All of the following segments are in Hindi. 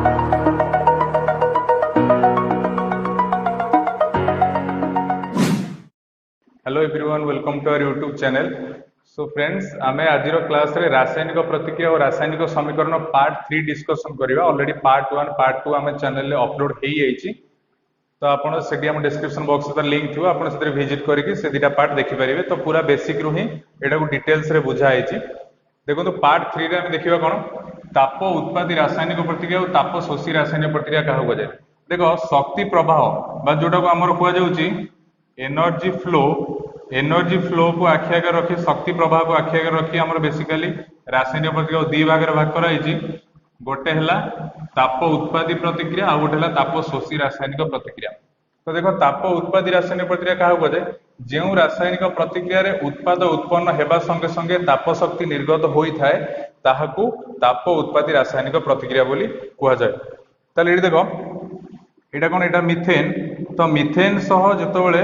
Hello everyone, welcome to our YouTube channel. So friends, आमे आज क्लास रे रासायनिक प्रतिक्रिया और रासायनिक समीकरण पार्ट 3 डिस्कशन करिवा। ऑलरेडी पार्ट 1 पार्ट 2 आमे चैनल रे अपलोड हेई जाईची, तो आपण सेठी हम डिस्क्रिप्शन बॉक्स रे लिंक थिबो, आपण सेठी विजिट करिकि से दुटा पार्ट देखि परिबे। तो पूरा बेसिक रु ही एटा को डिटेल्स रे बुझा आईची। देखो पार्ट 3 रे आमे देखिबा कोन ताप उत्पादी रासायनिक प्रतिक्रिया और ताप शोषी रासायनिक प्रतिक्रिया काहा को जाय। देखो शक्ति प्रवाह बा जोटा को हमर कोआ जाउची एनर्जी फ्लो को आखि आगे रखी, शक्ति प्रवाह को आखि आगे रखी हमर बेसिकली रासायनिक प्रतिक्रिया दी भाग रे भाग कराई। गोटे हला ताप उत्पादी प्रतिक्रिया आ गोटे हला ताप शोषी रासायनिक प्रतिक्रिया। तो देखो ताप उत्पादी रासायनिक प्रतिक्रिया काहा को जो रासायनिक प्रतिक्रिया रे उत्पाद उत्पन्न हेबा संगे संगे ताप शक्ति निर्गत होई थाए ताहाकू ताप उत्पादी रासायनिक प्रतिक्रिया बोली कुहा जाय। ताले एठी देखो एटा कोन, एटा मिथेन। तो मिथेन सह जेतबेले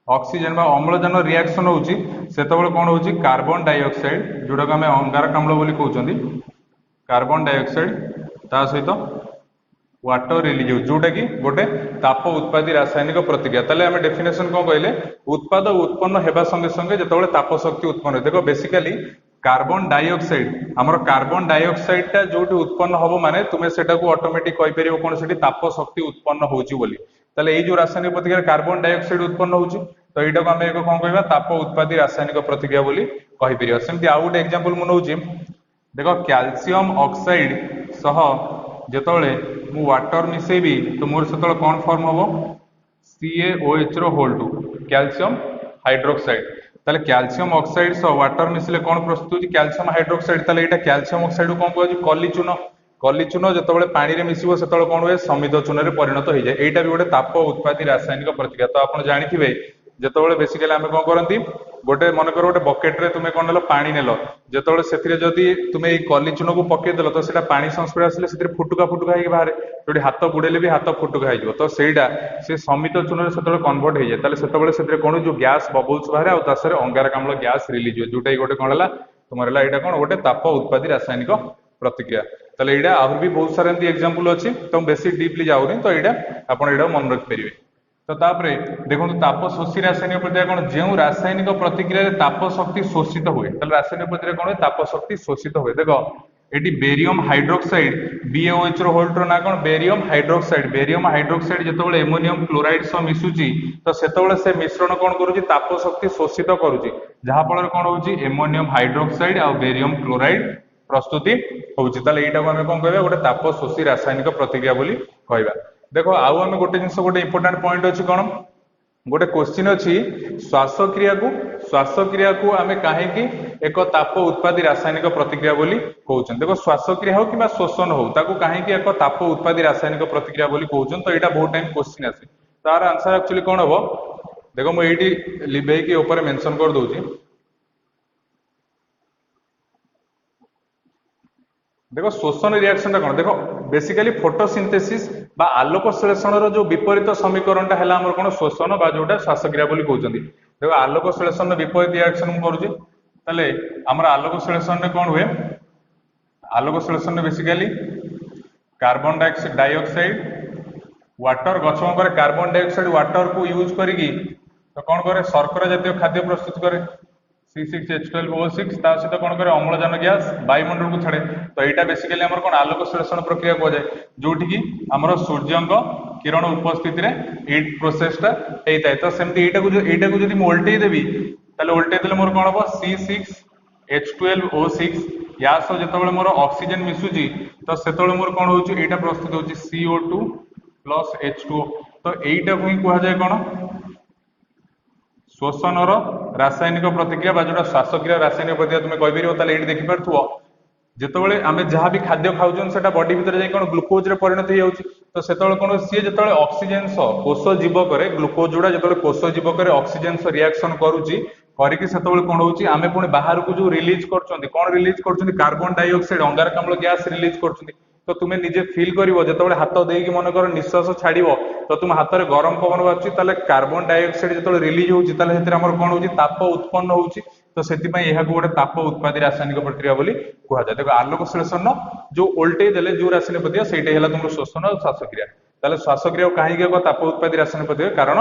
ऑक्सीजन बा अम्लजान रिएक्शन होउची सेतबेले कोन होउची कार्बन डाइऑक्साइड, जोडा को हमें अंगारकाम्ल बोली कहउचंदी। कार्बन डाइऑक्साइड ता सहित वाटर रिलीज हो, जोटा कि गोटे ताप उत्पादी रासायनिक प्रतिक्रिया। ताले हमें डेफिनेशन कोन कहले, उत्पाद उत्पन्न हेबा संगे संगे जेतबेले ताप शक्ति उत्पन्न हो। देखो बेसिकली कार्बन डाइऑक्साइड हमर कार्बन डाइऑक्साइड ता जोटी उत्पन्न होबो माने तुमे सेटा को ऑटोमेटिक कहि परिबो कोन सेठी ताप शक्ति उत्पन्न होउची बोली। ताले एई जो रासायनिक प्रतिक्रिया कार्बन डाइऑक्साइड उत्पन्न होउची, तो एटा को हमें कोन कहबा ताप उत्पादी रासायनिक प्रतिक्रिया बोली कहि परिबा। सेमति आ गोटे एग्जांपल मु नउची, देखो कैल्शियम ऑक्साइड सह जेतबेले मु वाटर मिसेबी तो मोर सेतबेले कोन फॉर्म होबो CaOH रो होल 2 कैल्शियम हाइड्रोक्साइड। ताले कैल्शियम ऑक्साइड सह वाटर मिसले कोन प्रस्तुत होची कैल्शियम हाइड्रोक्साइड। ताले एटा कैल्शियम ऑक्साइड कोन कहू छी कली चून। कली चून जेतबेले पानी रे मिसिबो सेतबेले कोन होय समित चून रे परिणत होई जाय। एटा भी गोटे ताप उत्पादी रासायनिक प्रतिक्रिया। तो आपण जानिथिबे जेतबेले बेसिकली आमे कोन करंती, गोटे मन कर गोटे बकेट रे तुमे कोन नेलो पानी नेलो, जेतबेले सेथिरे जदी तुमे ए कली चून को पके देलो तो सेटा पानी संस्पर्श आसले सेथिरे फुटुका फुटुका हेके बाहरे, जोडी हाथ बुडेले भी हाथ फुटुका हो जिवो। तो सेटा से समित चून रे सेतबेले कन्वर्ट हो जाय। ताले सेतबेले सेथिरे कोन जो गैस बबल्स बाहरे आ तासरे अंगारकाम्ल गैस रिलीज हो, जोटा गोटे कोन हला तुमर हला एटा कोन गोटे ताप उत्पादी रासायनिक प्रतिक्रिया। ताले एटा आहुर भी बहुत सारा एंती एग्जांपल अछि, तो बेसी डीपली जाउनी, तो एटा आपण एटा मन रख परिबे। तो तापरे देखो ताप शोषी रासायनिक प्रतिक्रिया कोन, जेउ रासायनिक प्रतिक्रिया रे ताप शक्ति शोषित हुए ताले रासायनिक प्रतिक्रिया कोन ताप शक्ति शोषित हुए। देखो एटी बेरियम हाइड्रोक्साइड BaOH रो होल्ड रो ना कोन बेरियम हाइड्रोक्साइड। बेरियम हाइड्रोक्साइड जेतबेले एमोनियम क्लोराइड सह मिसुची तो सेतबेले से मिश्रण कोन करूची ताप शक्ति शोषित करूची, जहा फल कोन होउची एमोनियम हाइड्रोक्साइड आ बेरियम क्लोराइड प्रस्तुति होउची। ताले एटा को हम कोन कहबा गोटे ताप शोषी रासायनिक प्रतिक्रिया बोली कहबा। देखो आउ हम गोटे जिंस गोटे इंपोर्टेंट पॉइंट अछि कोन, गोटे क्वेश्चन अछि श्वासक्रिया को आमे काहे कि एक ताप उत्पादी रासायनिक प्रतिक्रिया बोली कहउछन। देखो श्वासक्रिया हो किबा श्वसन हो ताको काहे कि एक ताप उत्पादी रासायनिक प्रतिक्रिया बोली कहउछन। तो एटा बहुत टाइम क्वेश्चन आसे, तार आंसर एक्चुअली कोन हबो देखो मु एठी लिबे के ऊपर मेंशन कर दोउची। देखो शोषण रिएक्शन टा कोन, देखो बेसिकली फोटोसिंथेसिस बा आलोक संश्लेषण रो जो विपरीत समीकरण टा हला हमर कोन शोषण बा जोटा श्वासक्रिया बोली कहउछंदी। देखो आलोक संश्लेषण विपरीत रिएक्शन मु करूची, ताले हमर आलोक संश्लेषण रे कोन हुए, आलोक संश्लेषण रे बेसिकली कार्बन डाइऑक्साइड वाटर गछम करे कार्बन डाइऑक्साइड वाटर को यूज करिकी तो कोन करे शर्करा जातीय खाद्य प्रस्तुत करे C6H12O6 ता सहित कोन करे अम्लजान गैस वायुमंडल को छाड़े। तो एटा बेसिकली हमर कोन आलोक संश्लेषण प्रक्रिया को जाय, जोठी की हमर सूर्यंक किरण उपस्थिति रे हीट प्रोसेस टा हेइताय। तो सेमति एटा को जदी म उल्टै देबी ताले उल्टै देले मोर कोन हबो C6H12O6 या सो जेतबेले मोर ऑक्सीजन मिसुजी तो सेतबेले मोर कोन होउची एटा प्रस्तुत होउची CO2 प्लस H2O। तो एटा को ही कुहा जाय कोन शोषण रासायनिक प्रतिक्रिया बा जोटा श्वासक्रिया रासायनिक प्रतिक्रिया तुम कहि परिबो। ताले एठी देखि परथुओ जेतबेले आमे जहाँ भी खाद्य खाउछन सेटा बॉडी भीतर जाई कोन ग्लूकोज रे परिणत हो जाउची। तो सेतबेले कोन सी जेतबेले ऑक्सीजन सह कोष जीव करे ग्लूकोज जोड़ा जेतबेले कोष जीव करे ऑक्सीजन सह रिएक्शन करूची करिकी सेतबेले कोन होउची आमे पुणी बाहर को जो रिलीज करछंती कोन रिलीज करछंती कार्बन डाइऑक्साइड अंगारकाम्ल गैस रिलीज करछंती। तो तुम्हें निजे फिल करिवो जेतबेले हाथ देकी मन कर निश्वास छाड़िबो तो तुम हाथ रे गरम पवन बाजुची ताले कार्बन डाइऑक्साइड जेतबेले रिलीज होउची ताले हेतिर हमर कोन होउची ताप उत्पन्न होउची तो सेति पई एहा को गोटे ताप उत्पादी रासायनिक प्रक्रिया बोली कुहा जाय देखो आलोक संश्लेषण जो वोल्टेज देले जो रासायनिक प्रक्रिया सेटा हैला तुमरो श्वसन और श्वासक्रिया ताले श्वासक्रिया कहीं एक ताप उत्पादी रासायनिक प्रक्रिया कारण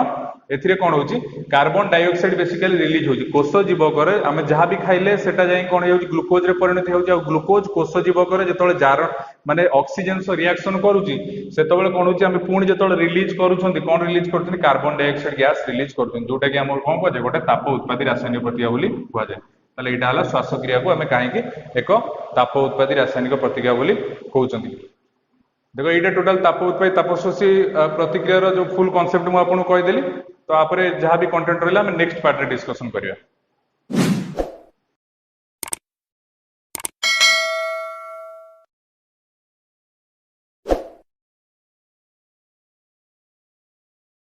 एथिरे कोन होउची कार्बन डाइऑक्साइड बेसिकली रिलीज होउची कोष जीवक आम जहाँ भी खाइले सेटा जाई कोन होउची ग्लूकोज रे परिणत होउची और ग्लूकोज कोष जीवक जेतबेले जार माने ऑक्सीजन सो रिएक्शन करूची सेतबेले कोन होउची हम पुणी जेतबेले रिलीज करूछंती कोन रिलीज करछंती कार्बन डाइऑक्साइड गैस रिलीज करछंती जोटा कि हमर कोन कहजे गोटे ताप उत्पादी रासायनिक प्रक्रिया बोली कुहा जाय ताले एटा हला श्वासक्रिया को हमें काहे कि एक ताप उत्पादी रासायनिक प्रक्रिया बोली कहउछंती देखो ये टोटाल ताप उत्पादी तापशोषी प्रतिक्रिया जो फुल कॉन्सेप्ट मुझे आपको कहीदेली तो आप जहाँ भी कंटेंट रहा नेक्स्ट पार्ट रे डिस्कशन करिया।